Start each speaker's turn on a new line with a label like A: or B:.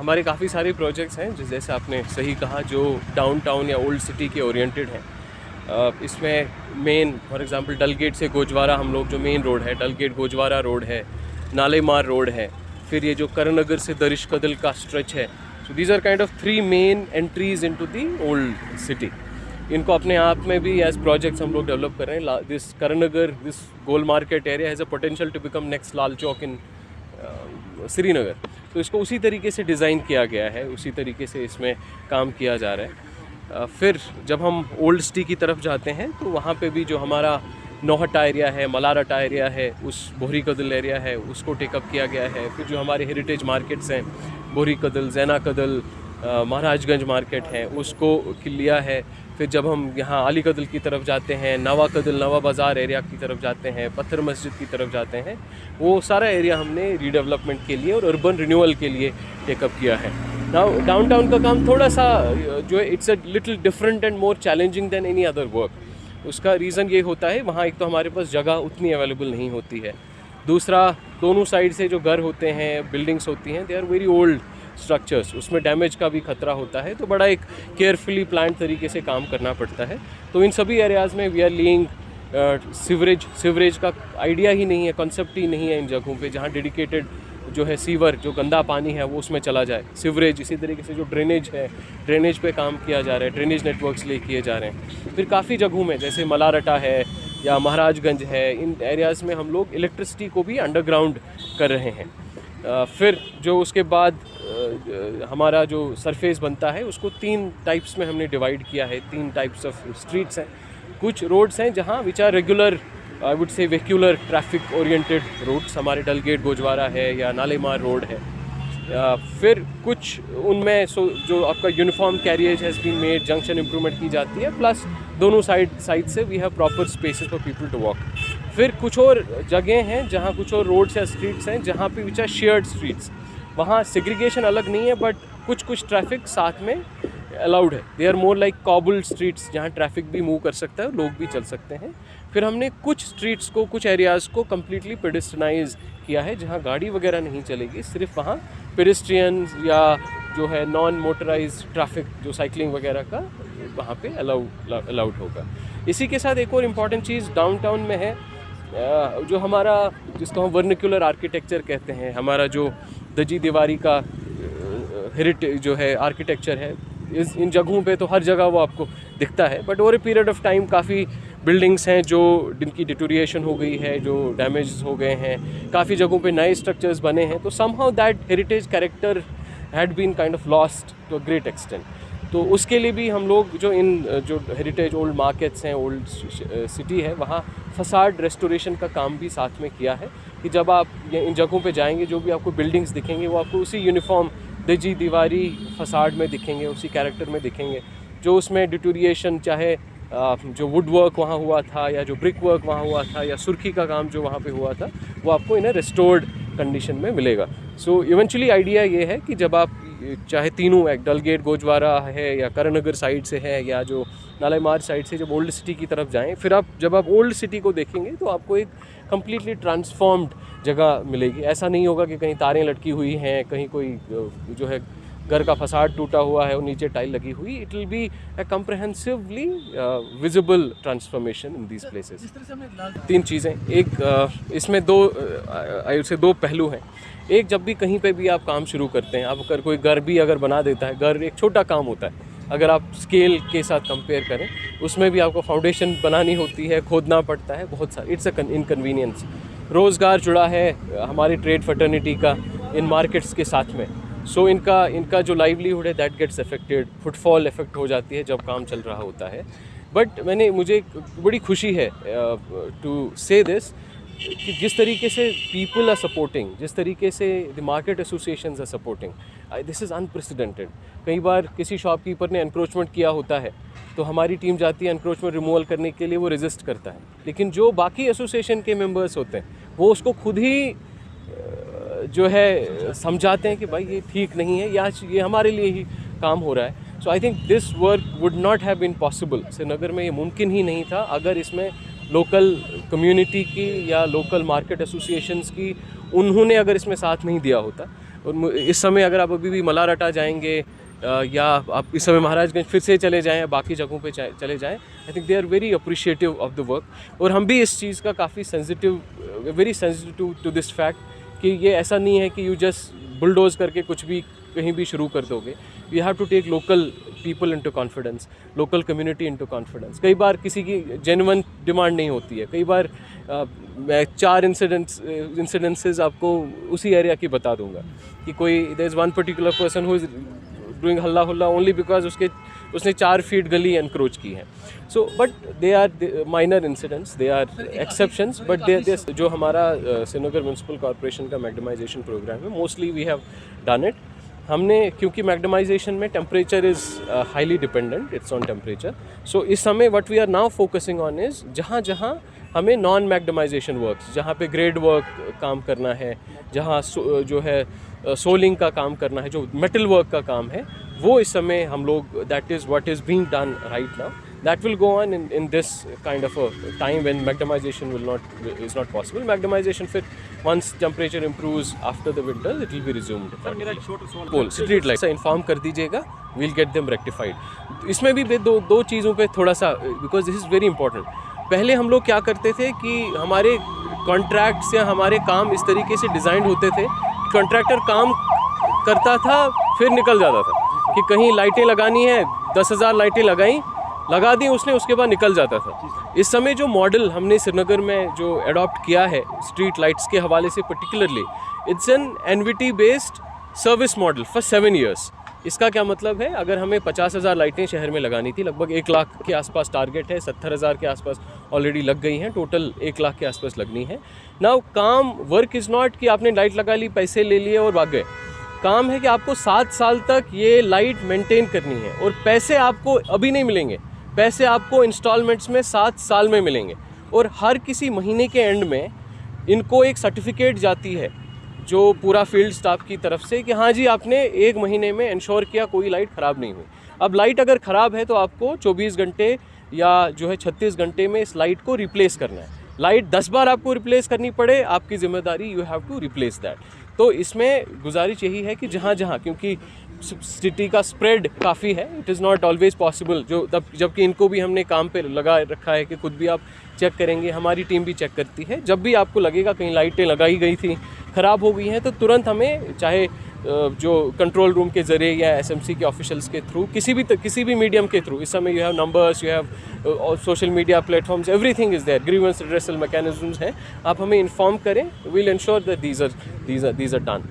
A: हमारे काफ़ी सारे प्रोजेक्ट्स हैं जैसे आपने सही कहा, जो डाउनटाउन या ओल्ड सिटी के ओरिएंटेड हैं। इसमें मेन फॉर एग्जांपल डलगेट से गोजवारा हम लोग जो मेन रोड है, डलगेट गोजवारा रोड है, नालेमार रोड है, फिर ये जो करणनगर से दरिश कदल का स्ट्रेच है। So these are kind of 3 main entries into the old city. इनको अपने आप में भी एज प्रोजेक्ट्स हम लोग डेवलप कर रहे हैं। This Karannagar, this Goal market area has a potential to become next Lal Chowk in Srinagar. तो इसको उसी तरीके से डिज़ाइन किया गया है, उसी तरीके से इसमें काम किया जा रहा है। फिर जब हम ओल्ड सिटी की तरफ जाते हैं तो वहाँ पे भी जो हमारा नौहट्टा एरिया है, मलारटा एरिया है, उस बोहरी कदल एरिया है, उसको टेकअप किया गया है। फिर जो हमारे हेरिटेज मार्केट्स हैं, बोहरी कदल, जैना कदल, महाराजगंज मार्केट है, उसको लिया है। फिर जब हम यहाँ अली कदल की तरफ जाते हैं, नवा कदल, नवा बाज़ार एरिया की तरफ जाते हैं, पत्थर मस्जिद की तरफ जाते हैं, वो सारा एरिया हमने रीडेवलपमेंट के लिए और अर्बन रिन्यूअल के लिए टेकअप किया है। नाउ डाउनटाउन का काम थोड़ा सा जो है it's a little different and more challenging than any other work. उसका रीज़न ये होता है, वहाँ एक तो हमारे पास जगह उतनी अवेलेबल नहीं होती है, दूसरा दोनों साइड से जो घर होते हैं, बिल्डिंग्स होती हैं, they are very old structures, उसमें डैमेज का भी खतरा होता है। तो बड़ा एक केयरफुली प्लान तरीके से काम करना पड़ता है। तो इन सभी एरियाज़ में वी आर लीइंग सीवरेज का आइडिया ही नहीं है, कॉन्सेप्ट ही नहीं है इन जगहों पे, जहाँ डेडिकेटेड जो है सीवर, जो गंदा पानी है वो उसमें चला जाए। सीवरेज, इसी तरीके से जो ड्रेनेज है, ड्रेनेज पे काम किया जा रहा है, ड्रेनेज नेटवर्क्स ले किए जा रहे हैं। फिर काफ़ी जगहों में जैसे मलारटा है या महाराजगंज है, इन एरियाज़ में हम लोग इलेक्ट्रिसिटी को भी अंडरग्राउंड कर रहे हैं। फिर जो उसके बाद हमारा जो सरफेस बनता है उसको 3 टाइप्स में हमने डिवाइड किया है। 3 टाइप्स ऑफ स्ट्रीट्स हैं। कुछ रोड्स हैं जहाँ which are regular, I would say vehicular traffic oriented roads, हमारे डलगेट गोजवारा है या नालेमार रोड है। फिर कुछ उनमें जो आपका uniform carriage has been made, junction improvement की जाती है, प्लस दोनों साइड से we have proper spaces for people to walk. फिर कुछ और जगह हैं जहाँ कुछ और रोड्स या स्ट्रीट्स हैं जहाँ पे विच आर शेयर्ड स्ट्रीट्स, वहाँ सेग्रीगेशन अलग नहीं है, बट कुछ ट्रैफिक साथ में अलाउड है। They are more like cobbled streets, जहाँ ट्रैफिक भी मूव कर सकता है, लोग भी चल सकते हैं। फिर हमने कुछ स्ट्रीट्स को, कुछ एरियाज़ को कम्प्लीटली पेडेस्ट्रियनाइज किया है, जहाँ गाड़ी वगैरह नहीं चलेगी, सिर्फ वहाँ पेडेस्ट्रियंस या जो है नॉन मोटराइज ट्रैफिक, जो साइकिलिंग वगैरह का, वहाँ पे अलाउड होगा। इसी के साथ एक और इम्पॉर्टेंट चीज़ डाउनटाउन में है, जो हमारा, जिसको हम वर्निकुलर आर्किटेक्चर कहते हैं, हमारा जो दजी दीवारी का हेरिटेज जो है आर्किटेक्चर है, इन जगहों पे तो हर जगह वो आपको दिखता है, but over a period of time काफ़ी बिल्डिंग्स हैं जो जिनकी डिटोरिएशन हो गई है, जो डैमेज हो गए हैं, काफ़ी जगहों पे नए स्ट्रक्चर्स बने हैं। तो somehow that heritage character had been kind of lost to a great extent. तो उसके लिए भी हम लोग जो जो हेरिटेज ओल्ड मार्केट्स हैं, ओल्ड सिटी है, वहाँ फसाड रेस्टोरेशन का काम भी साथ में किया है, कि जब आप इन जगहों पे जाएंगे, जो भी आपको बिल्डिंग्स दिखेंगे वो आपको उसी यूनिफॉर्म दजी दीवारी फसाड में दिखेंगे, उसी कैरेक्टर में दिखेंगे। जो उसमें डिटोरिएशन, चाहे जो वुड वर्क वहाँ हुआ था, या जो ब्रिक वर्क वहाँ हुआ था, या सुर्खी का काम जो वहाँ पे हुआ था, वो आपको इन रेस्टोर्ड कंडीशन में मिलेगा। सो इवेंचुअली आइडिया ये है कि जब आप चाहे तीनों, डलगेट गोजवारा है या करणनगर साइड से है या जो नालेमार साइड से जब ओल्ड सिटी की तरफ जाएं, फिर जब आप ओल्ड सिटी को देखेंगे तो आपको एक कम्प्लीटली ट्रांसफॉर्म्ड जगह मिलेगी। ऐसा नहीं होगा कि कहीं तारें लटकी हुई हैं, कहीं कोई जो है घर का फसाड टूटा हुआ है और नीचे टाइल लगी हुई। It will be a comprehensively visible transformation in these places. 3 चीज़ें, एक इसमें दो पहलू हैं। एक, जब भी कहीं पे भी आप काम शुरू करते हैं, आप अगर कोई घर भी अगर बना देता है, घर एक छोटा काम होता है, अगर आप स्केल के साथ कंपेयर करें, उसमें भी आपको फाउंडेशन बनानी होती है, खोदना पड़ता है, बहुत सारा, इट्स अ इनकन्वीनियंस। रोज़गार जुड़ा है हमारी ट्रेड फर्टर्निटी का इन मार्केट्स के साथ में। सो इनका जो लाइवलीहुड है that gets affected, footfall effect हो जाती है जब काम चल रहा होता है। बट मुझे बड़ी खुशी है टू से दिस, कि जिस तरीके से पीपल आर सपोर्टिंग, जिस तरीके से the market associations are supporting, this is unprecedented. कई बार किसी शॉपकीपर ने एनक्रोचमेंट किया होता है तो हमारी टीम जाती है एनक्रोचमेंट रिमूवल करने के लिए, वो रेजिस्ट करता है, लेकिन जो बाकी एसोसिएशन के मेंबर्स होते हैं वो उसको खुद ही जो है समझाते हैं कि भाई ये ठीक नहीं है, या ये हमारे लिए ही काम हो रहा है। So I think this work would not have been possible, Srinagar में ये मुमकिन ही नहीं था अगर इसमें लोकल कम्युनिटी की या लोकल मार्केट एसोसिएशंस की, उन्होंने अगर इसमें साथ नहीं दिया होता। और इस समय अगर आप अभी भी मलारटा जाएंगे या आप इस समय महाराजगंज फिर से चले जाएं, बाकी जगहों पे चले जाएं, I think they are very appreciative of the work. और हम भी इस चीज़ का काफ़ी very sensitive to this fact कि ये ऐसा नहीं है कि यू जस्ट बुलडोज करके कुछ भी कहीं भी शुरू कर दोगे। You have to take local people into confidence, local community into confidence. कई बार किसी की जेन्युइन डिमांड नहीं होती है, कई बार मैं 4 इंसिडेंसेस आपको उसी एरिया की बता दूंगा कि कोई there is one particular person who is doing हल्ला हुल्ला ओनली बिकॉज उसने 4 फीट गली एनक्रोच की है। So but they are minor incidents, they are exceptions, but they जो हमारा श्रीनगर म्यूनसिपल कॉर्पोरेशन का मैग्नेमाइजेशन प्रोग्राम है, mostly we have done it. हमने क्योंकि मैग्नेमाइजेशन में temperature is highly dependent, it's on temperature. So इस समय what we are now focusing on is जहाँ जहाँ हमें नॉन मैग्नेमाइजेशन वर्क्स, जहाँ पे ग्रेड वर्क काम करना है, जहाँ जो है सोलिंग का काम करना है, जो मेटल वर्क का काम है, वो इस समय हम लोग that is what is being done right now. That will go on in this kind of a time when magnemization is not possible. Magnemization फिर once temperature improves after the winters, it will be resumed.
B: Sir मेरा एक छोटा सवाल,
A: पोल street light से inform कर दीजिएगा, we'll get them rectified। इसमें भी दो चीज़ों पे थोड़ा सा, because this is very important। पहले हम लोग क्या करते थे कि हमारे कॉन्ट्रैक्ट्स या हमारे काम इस तरीके से डिज़ाइन होते थे, कॉन्ट्रैक्टर काम करता था फिर निकल जाता था कि कहीं लाइटें लगानी है, 10,000 लाइटें लगा दी उसने, उसके बाद निकल जाता था। इस समय जो मॉडल हमने श्रीनगर में जो अडॉप्ट किया है स्ट्रीट लाइट्स के हवाले से particularly, it's an NVT based service model for 7 years। इसका क्या मतलब है, अगर हमें 50,000 लाइटें शहर में लगानी थी, लगभग 1 लाख के आसपास टारगेट है, 70,000 के आसपास ऑलरेडी लग गई हैं, टोटल 1 लाख के आसपास लगनी है। नाउ काम वर्क इज़ नॉट कि आपने लाइट लगा ली, पैसे ले लिए और भाग गए। काम है कि आपको 7 साल तक ये लाइट मेंटेन करनी है, और पैसे आपको अभी नहीं मिलेंगे, पैसे आपको इंस्टॉलमेंट्स में 7 साल में मिलेंगे। और हर किसी महीने के एंड में इनको एक सर्टिफिकेट जाती है जो पूरा फील्ड स्टाफ की तरफ से कि हाँ जी आपने 1 महीने में इंश्योर किया कोई लाइट ख़राब नहीं हुई। अब लाइट अगर ख़राब है तो आपको 24 घंटे या जो है 36 घंटे में इस लाइट को रिप्लेस करना है। लाइट 10 बार आपको रिप्लेस करनी पड़े, आपकी जिम्मेदारी, you have to replace that. तो इसमें गुजारिश यही है कि जहाँ जहाँ, क्योंकि सिटी का स्प्रेड काफ़ी है, it is not always possible, जबकि इनको भी हमने काम पे लगा रखा है कि खुद भी आप चेक करेंगे, हमारी टीम भी चेक करती है। जब भी आपको लगेगा कहीं लाइटें लगाई गई थी ख़राब हो गई हैं, तो तुरंत हमें चाहे जो कंट्रोल रूम के ज़रिए या एसएमसी के ऑफिशियल्स के थ्रू, किसी भी मीडियम के थ्रू, इस समय you have numbers, you have social media platforms, everything is there, grievance redressal mechanisms हैं, आप हमें इन्फॉर्म करें, we'll ensure that these are done.